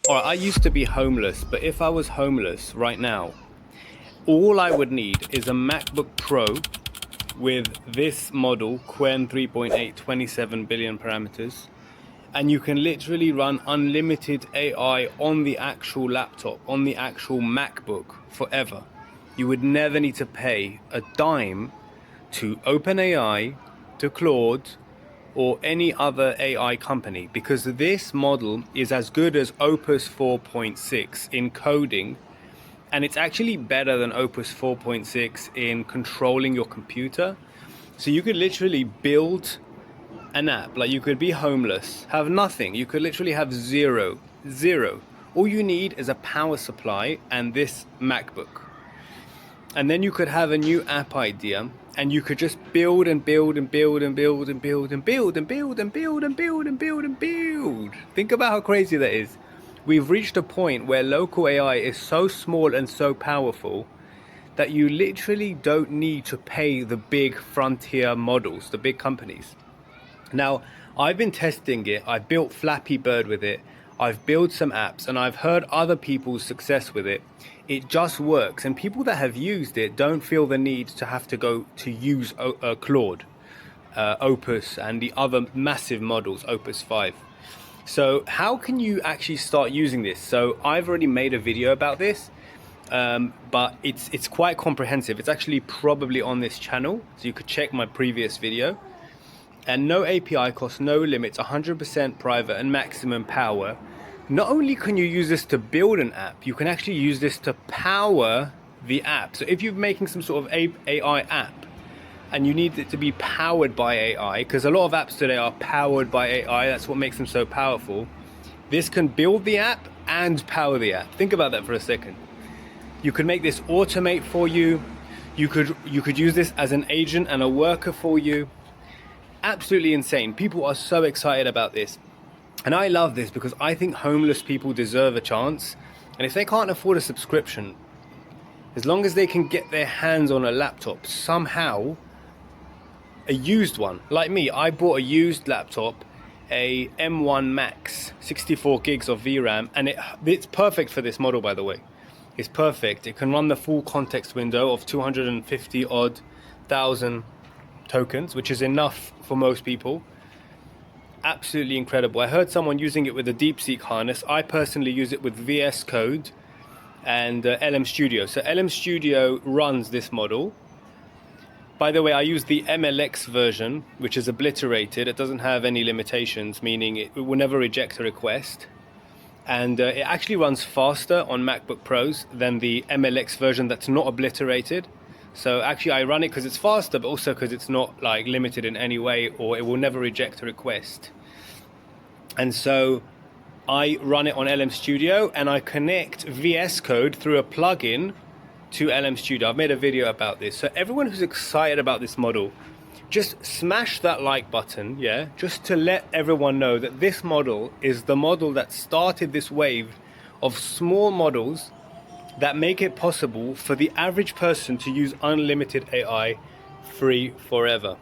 All right, I used to be homeless, but if I was homeless right now, all I would need is a MacBook Pro with this model, Qwen 3.8, 27 billion parameters, and you can literally run unlimited AI on the actual laptop, on the actual MacBook forever. You would never need to pay a dime to OpenAI, to Claude, or any other AI company, because this model is as good as Opus 4.6 in coding, and it's actually better than Opus 4.6 in controlling your computer. So you could literally build an app, like you could be homeless, have nothing, you could literally have zero. All you need is a power supply and this MacBook. And then you could have a new app idea, and you could just build and build and build and build and build and build and build and build and build and build and build. Think about how crazy that is. We've reached a point where local AI is so small and so powerful that you literally don't need to pay the big frontier models, the big companies. Now, I've been testing it. I built Flappy Bird with it. I've built some apps, and I've heard other people's success with it. It just works, and people that have used it don't feel the need to have to go to use Claude, Opus, and the other massive models, Opus 5. So how can you actually start using this? So I've already made a video about this, but it's quite comprehensive. It's actually probably on this channel, so you could check my previous video. And no API cost, no limits, 100% private and maximum power. Not only can you use this to build an app, you can actually use this to power the app. So if you're making some sort of AI app and you need it to be powered by AI, because a lot of apps today are powered by AI, that's what makes them so powerful. This can build the app and power the app. Think about that for a second. You could make this automate for you. You could use this as an agent and a worker for you. Absolutely insane. People are so excited about this. And I love this because I think homeless people deserve a chance. And if they can't afford a subscription, as long as they can get their hands on a laptop somehow, a used one. Like me, I bought a used laptop, a M1 Max, 64 gigs of VRAM, and it's perfect for this model, by the way. It's perfect. It can run the full context window of 250 odd thousand tokens, which is enough for most people. Absolutely incredible. I heard someone using it with a DeepSeek harness. I personally use it with VS Code and LM Studio. So LM Studio runs this model. By the way, I use the MLX version, which is obliterated. It doesn't have any limitations, meaning it will never reject a request. And it actually runs faster on MacBook Pros than the MLX version that's not obliterated. So actually I run it because it's faster, but also because it's not like limited in any way, or it will never reject a request. And so I run it on LM Studio, and I connect VS Code through a plugin to LM Studio. I've made a video about this. So everyone who's excited about this model, just smash that like button, yeah? Just to let everyone know that this model is the model that started this wave of small models that make it possible for the average person to use unlimited AI free forever.